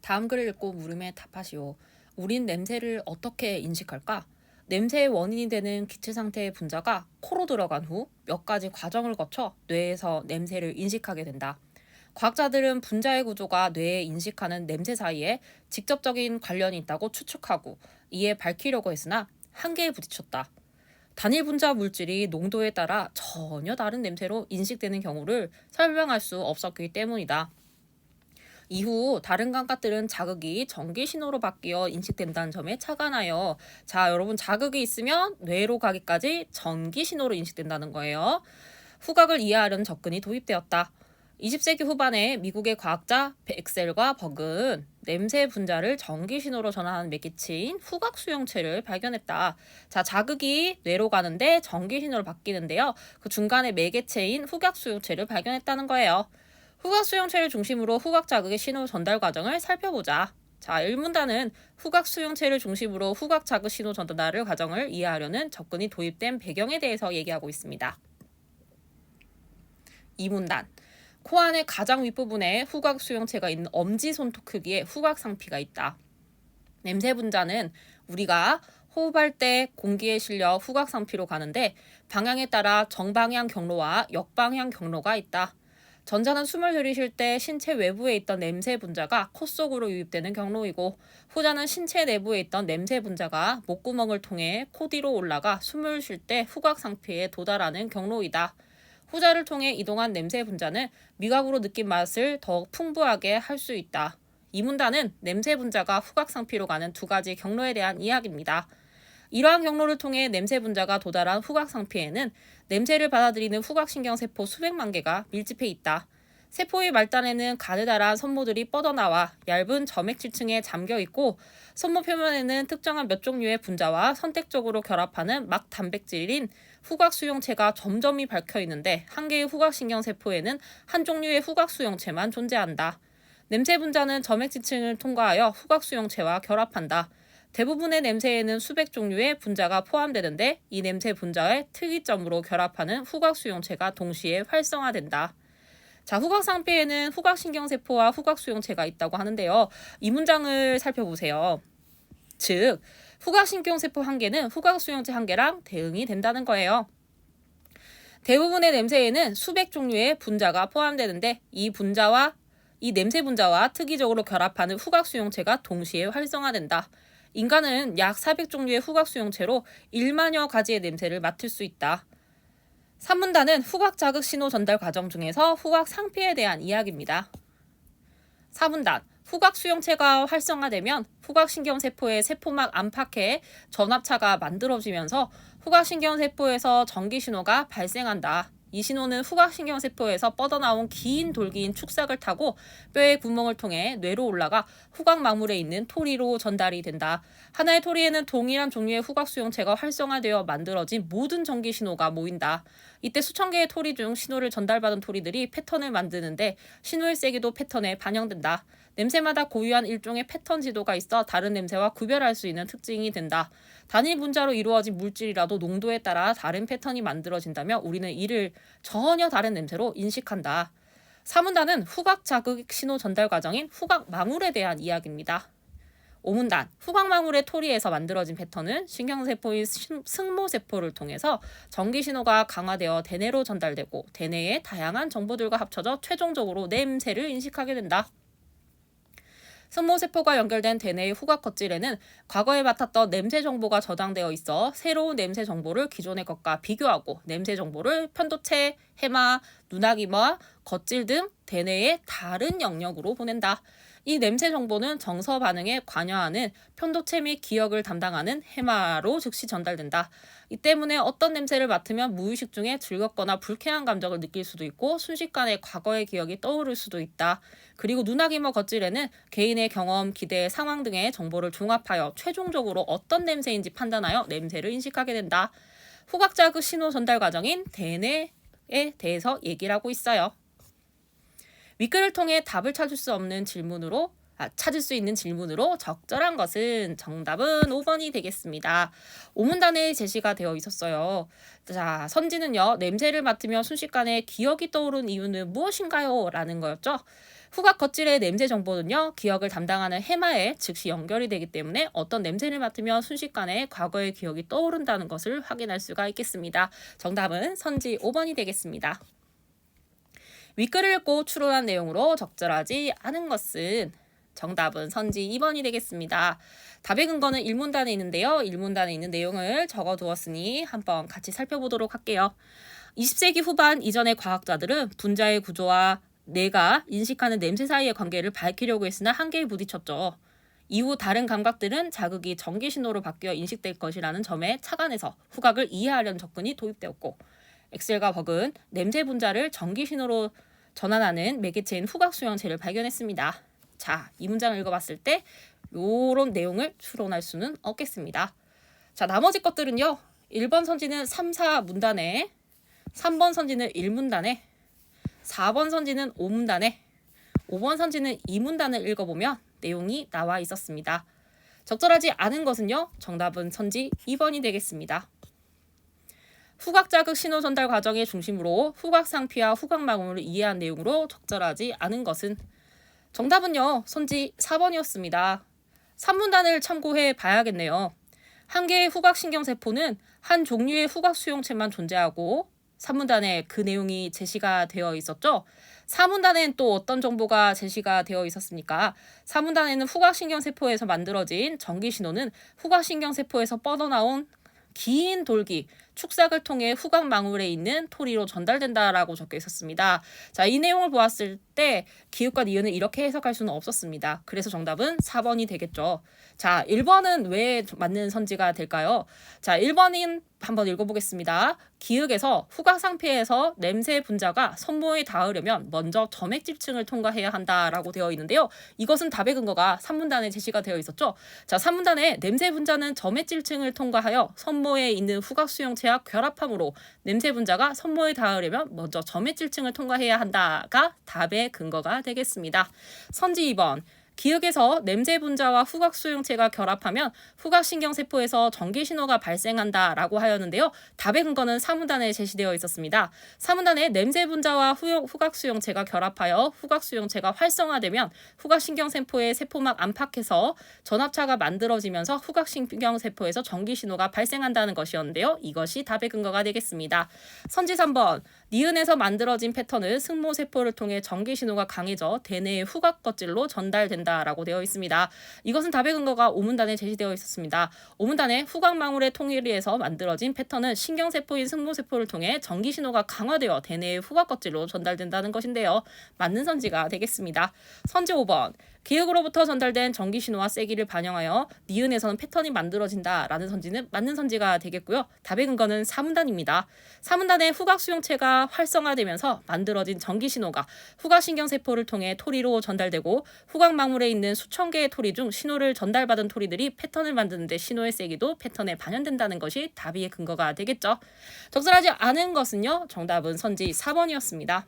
다음 글을 읽고 물음에 답하시오. 우린 냄새를 어떻게 인식할까? 냄새의 원인이 되는 기체 상태의 분자가 코로 들어간 후 몇 가지 과정을 거쳐 뇌에서 냄새를 인식하게 된다. 과학자들은 분자의 구조가 뇌에 인식하는 냄새 사이에 직접적인 관련이 있다고 추측하고 이에 밝히려고 했으나 한계에 부딪혔다. 단일 분자 물질이 농도에 따라 전혀 다른 냄새로 인식되는 경우를 설명할 수 없었기 때문이다. 이후 다른 감각들은 자극이 전기 신호로 바뀌어 인식된다는 점에 착안하여 자 여러분 자극이 있으면 뇌로 가기까지 전기 신호로 인식된다는 거예요. 후각을 이해하려는 접근이 도입되었다. 20세기 후반에 미국의 과학자 엑셀과 버그는 냄새 분자를 전기 신호로 전환하는 매개체인 후각 수용체를 발견했다. 자, 자극이 뇌로 가는데 전기 신호로 바뀌는데요. 그 중간에 매개체인 후각 수용체를 발견했다는 거예요. 후각 수용체를 중심으로 후각 자극의 신호 전달 과정을 살펴보자. 자, 1문단은 후각 수용체를 중심으로 후각 자극 신호 전달을 과정을 이해하려는 접근이 도입된 배경에 대해서 얘기하고 있습니다. 2문단. 코 안의 가장 윗부분에 후각 수용체가 있는 엄지손톱 크기의 후각 상피가 있다. 냄새 분자는 우리가 호흡할 때 공기에 실려 후각 상피로 가는데 방향에 따라 정방향 경로와 역방향 경로가 있다. 전자는 숨을 들이쉴 때 신체 외부에 있던 냄새 분자가 코 속으로 유입되는 경로이고 후자는 신체 내부에 있던 냄새 분자가 목구멍을 통해 코 뒤로 올라가 숨을 쉴 때 후각 상피에 도달하는 경로이다. 후자를 통해 이동한 냄새 분자는 미각으로 느낀 맛을 더욱 풍부하게 할 수 있다. 이 문단은 냄새 분자가 후각 상피로 가는 두 가지 경로에 대한 이야기입니다. 이러한 경로를 통해 냄새 분자가 도달한 후각 상피에는 냄새를 받아들이는 후각신경세포 수백만 개가 밀집해 있다. 세포의 말단에는 가느다란 섬모들이 뻗어나와 얇은 점액질층에 잠겨 있고 섬모 표면에는 특정한 몇 종류의 분자와 선택적으로 결합하는 막 단백질인 후각 수용체가 점점이 밝혀 있는데 한 개의 후각신경세포에는 한 종류의 후각 수용체만 존재한다. 냄새 분자는 점액지층을 통과하여 후각 수용체와 결합한다. 대부분의 냄새에는 수백 종류의 분자가 포함되는데 이 냄새 분자의 특이점으로 결합하는 후각 수용체가 동시에 활성화된다. 자, 후각 상피에는 후각신경세포와 후각 수용체가 있다고 하는데요. 이 문장을 살펴보세요. 즉, 후각신경세포 한 개는 후각 수용체 한 개랑 대응이 된다는 거예요. 대부분의 냄새에는 수백 종류의 분자가 포함되는데 이 냄새 분자와 특이적으로 결합하는 후각 수용체가 동시에 활성화된다. 인간은 약 400종류의 후각 수용체로 1만여 가지의 냄새를 맡을 수 있다. 3문단은 후각 자극 신호 전달 과정 중에서 후각 상피에 대한 이야기입니다. 4문단. 후각 수용체가 활성화되면 후각신경세포의 세포막 안팎에 전압차가 만들어지면서 후각신경세포에서 전기신호가 발생한다. 이 신호는 후각신경세포에서 뻗어나온 긴 돌기인 축삭을 타고 뼈의 구멍을 통해 뇌로 올라가 후각망물에 있는 토리로 전달이 된다. 하나의 토리에는 동일한 종류의 후각수용체가 활성화되어 만들어진 모든 전기신호가 모인다. 이때 수천 개의 토리 중 신호를 전달받은 토리들이 패턴을 만드는데 신호의 세기도 패턴에 반영된다. 냄새마다 고유한 일종의 패턴 지도가 있어 다른 냄새와 구별할 수 있는 특징이 된다. 단일 분자로 이루어진 물질이라도 농도에 따라 다른 패턴이 만들어진다면 우리는 이를 전혀 다른 냄새로 인식한다. 4문단은 후각 자극 신호 전달 과정인 후각망울에 대한 이야기입니다. 5문단, 후각망울의 토리에서 만들어진 패턴은 신경세포인 승모세포를 통해서 전기신호가 강화되어 대뇌로 전달되고 대뇌의 다양한 정보들과 합쳐져 최종적으로 냄새를 인식하게 된다. 승모세포가 연결된 대뇌의 후각 겉질에는 과거에 맡았던 냄새 정보가 저장되어 있어 새로운 냄새 정보를 기존의 것과 비교하고 냄새 정보를 편도체, 해마, 누나기마, 겉질 등 대뇌의 다른 영역으로 보낸다. 이 냄새 정보는 정서 반응에 관여하는 편도체 및 기억을 담당하는 해마로 즉시 전달된다. 이 때문에 어떤 냄새를 맡으면 무의식 중에 즐겁거나 불쾌한 감정을 느낄 수도 있고 순식간에 과거의 기억이 떠오를 수도 있다. 그리고 누나기머 겉질에는 개인의 경험, 기대, 상황 등의 정보를 종합하여 최종적으로 어떤 냄새인지 판단하여 냄새를 인식하게 된다. 후각자극 신호 전달 과정인 대뇌에 대해서 얘기를 하고 있어요. 윗글을 통해 답을 찾을 수 있는 질문으로 적절한 것은 정답은 5번이 되겠습니다. 5문단에 제시가 되어 있었어요. 자, 선지는요. 냄새를 맡으며 순식간에 기억이 떠오른 이유는 무엇인가요? 라는 거였죠. 후각 겉질의 냄새 정보는요, 기억을 담당하는 해마에 즉시 연결이 되기 때문에 어떤 냄새를 맡으면 순식간에 과거의 기억이 떠오른다는 것을 확인할 수가 있겠습니다. 정답은 선지 5번이 되겠습니다. 윗글을 읽고 추론한 내용으로 적절하지 않은 것은 정답은 선지 2번이 되겠습니다. 답의 근거는 1문단에 있는데요. 1문단에 있는 내용을 적어두었으니 한번 같이 살펴보도록 할게요. 20세기 후반 이전의 과학자들은 분자의 구조와 내가 인식하는 냄새 사이의 관계를 밝히려고 했으나 한계에 부딪혔죠. 이후 다른 감각들은 자극이 전기 신호로 바뀌어 인식될 것이라는 점에 착안해서 후각을 이해하려는 접근이 도입되었고, 엑셀과 버그는 냄새 분자를 전기 신호로 전환하는 매개체인 후각 수용체를 발견했습니다. 자, 이 문장을 읽어봤을 때 이런 내용을 추론할 수는 없겠습니다. 자, 나머지 것들은요. 1번 선지는 3, 4문단에, 3번 선지는 1문단에, 4번 선지는 5문단에, 5번 선지는 2문단을 읽어보면 내용이 나와 있었습니다. 적절하지 않은 것은요. 정답은 선지 2번이 되겠습니다. 후각 자극 신호 전달 과정의 중심으로 후각 상피와 후각 마금을 이해한 내용으로 적절하지 않은 것은 정답은요. 선지 4번이었습니다. 3문단을 참고해 봐야겠네요. 한 개의 후각 신경세포는 한 종류의 후각 수용체만 존재하고 3문단에 그 내용이 제시가 되어 있었죠. 4문단엔 또 어떤 정보가 제시가 되어 있었습니까? 4문단에는 후각신경세포에서 만들어진 전기신호는 후각신경세포에서 뻗어나온 긴 돌기, 축삭을 통해 후각망울에 있는 토리로 전달된다라고 적혀 있었습니다. 자, 이 내용을 보았을 때 기읍과 니은을 이렇게 해석할 수는 없었습니다. 그래서 정답은 4번이 되겠죠. 자, 1번은 왜 맞는 선지가 될까요? 자, 1번인 한번 읽어보겠습니다. 기역에서 후각 상피에서 냄새 분자가 손모에 닿으려면 먼저 점액질층을 통과해야 한다라고 되어 있는데요. 이것은 답의 근거가 3문단에 제시가 되어 있었죠. 자, 3문단에 냄새 분자는 점액질층을 통과하여 손모에 있는 후각 수용체와 결합함으로 냄새 분자가 손모에 닿으려면 먼저 점액질층을 통과해야 한다가 답의 근거가 되겠습니다. 선지 2번. 기역에서 냄새 분자와 후각 수용체가 결합하면 후각신경세포에서 전기신호가 발생한다라고 하였는데요. 답의 근거는 3문단에 제시되어 있었습니다. 3문단에 냄새 분자와 후각 수용체가 결합하여 후각 수용체가 활성화되면 후각신경세포의 세포막 안팎에서 전압차가 만들어지면서 후각신경세포에서 전기신호가 발생한다는 것이었는데요. 이것이 답의 근거가 되겠습니다. 선지 3번. 니은에서 만들어진 패턴은 승모세포를 통해 전기신호가 강해져 대뇌의 후각 껍질로 전달된다라고 되어 있습니다. 이것은 답의 근거가 5문단에 제시되어 있었습니다. 5문단에 후각망울의 통일에서 만들어진 패턴은 신경세포인 승모세포를 통해 전기신호가 강화되어 대뇌의 후각 껍질로 전달된다는 것인데요. 맞는 선지가 되겠습니다. 선지 5번. 기역으로부터 전달된 전기신호와 세기를 반영하여 니은에서는 패턴이 만들어진다라는 선지는 맞는 선지가 되겠고요. 답의 근거는 4문단입니다. 4문단의 후각 수용체가 활성화되면서 만들어진 전기신호가 후각신경세포를 통해 토리로 전달되고 후각망울에 있는 수천 개의 토리 중 신호를 전달받은 토리들이 패턴을 만드는데 신호의 세기도 패턴에 반영된다는 것이 답의 근거가 되겠죠. 적절하지 않은 것은요. 정답은 선지 4번이었습니다.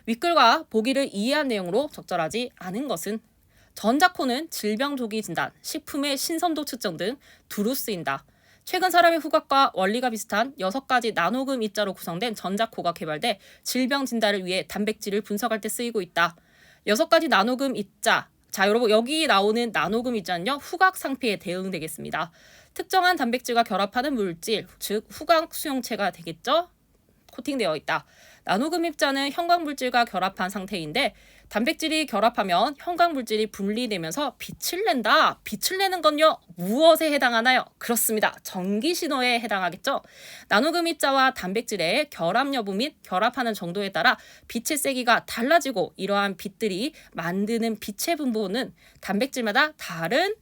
윗글과 보기를 이해한 내용으로 적절하지 않은 것은 전자코는 질병 조기 진단, 식품의 신선도 측정 등 두루 쓰인다. 최근 사람의 후각과 원리가 비슷한 6가지 나노금 입자로 구성된 전자코가 개발돼 질병 진단을 위해 단백질을 분석할 때 쓰이고 있다. 6가지 나노금 입자. 자, 여러분 여기 나오는 나노금 입자는요. 후각 상피에 대응되겠습니다. 특정한 단백질과 결합하는 물질, 즉 후각 수용체가 되겠죠. 코팅되어 있다. 나노금 입자는 형광물질과 결합한 상태인데 단백질이 결합하면 형광물질이 분리되면서 빛을 낸다. 빛을 내는 건요. 무엇에 해당하나요? 그렇습니다. 전기신호에 해당하겠죠. 나노금 입자와 단백질의 결합 여부 및 결합하는 정도에 따라 빛의 세기가 달라지고 이러한 빛들이 만드는 빛의 분포는 단백질마다 다른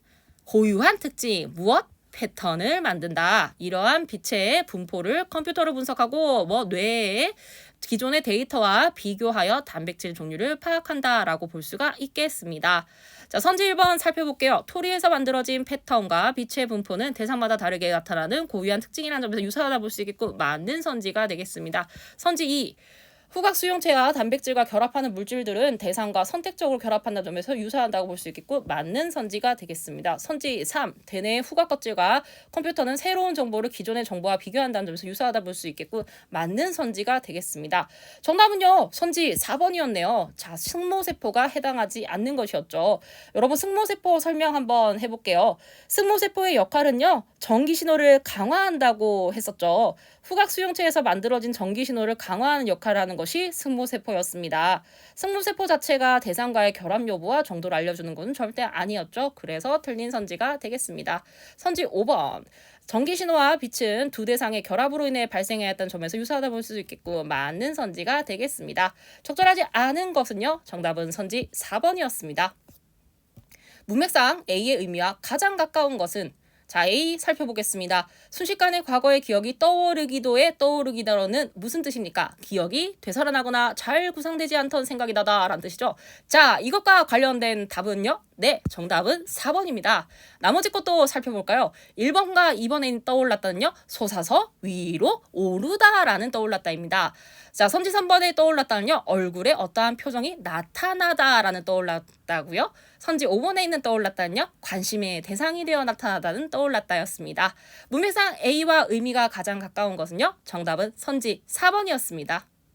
고유한 특징, 무엇? 패턴을 만든다. 이러한 빛의 분포를 컴퓨터로 분석하고 뇌의 기존의 데이터와 비교하여 단백질 종류를 파악한다라고 볼 수가 있겠습니다. 자, 선지 1번 살펴볼게요. 토리에서 만들어진 패턴과 빛의 분포는 대상마다 다르게 나타나는 고유한 특징이라는 점에서 유사하다 볼 수 있겠고 맞는 선지가 되겠습니다. 선지 2. 후각 수용체와 단백질과 결합하는 물질들은 대상과 선택적으로 결합한다는 점에서 유사하다고 볼 수 있겠고 맞는 선지가 되겠습니다. 선지 3. 대뇌의 후각 껍질과 컴퓨터는 새로운 정보를 기존의 정보와 비교한다는 점에서 유사하다 볼 수 있겠고 맞는 선지가 되겠습니다. 정답은요. 선지 4번이었네요. 자, 승모세포가 해당하지 않는 것이었죠. 여러분 승모세포 설명 한번 해볼게요. 승모세포의 역할은요. 전기신호를 강화한다고 했었죠. 후각 수용체에서 만들어진 전기신호를 강화하는 역할을 하는 것이 승모세포였습니다. 승모세포 자체가 대상과의 결합 여부와 정도를 알려주는 것은 절대 아니었죠. 그래서 틀린 선지가 되겠습니다. 선지 5번. 전기신호와 빛은 두 대상의 결합으로 인해 발생해야 했던 점에서 유사하다 볼 수 있겠고 맞는 선지가 되겠습니다. 적절하지 않은 것은요. 정답은 선지 4번이었습니다. 문맥상 A의 의미와 가장 가까운 것은 자, A 살펴보겠습니다. 순식간에 과거의 기억이 떠오르기도에 떠오르기다로는 무슨 뜻입니까? 기억이 되살아나거나 잘 구상되지 않던 생각이 나다 라는 뜻이죠. 자, 이것과 관련된 답은요? 네, 정답은 4번입니다. 나머지 것도 살펴볼까요? 1번과 2번에 떠올랐다는요. 솟아서 위로 오르다 라는 떠올랐다입니다. 자, 선지 3번에 떠올랐다는요. 얼굴에 어떠한 표정이 나타나다 라는 떠올랐다고요. 선지 5번에 있는 떠올랐다는요. 관심의 대상이 되어 나타나다는 떠올랐다였습니다. 문맥상 A와 의미가 가장 가까운 것은요. 정답은 선지 4번이었습니다.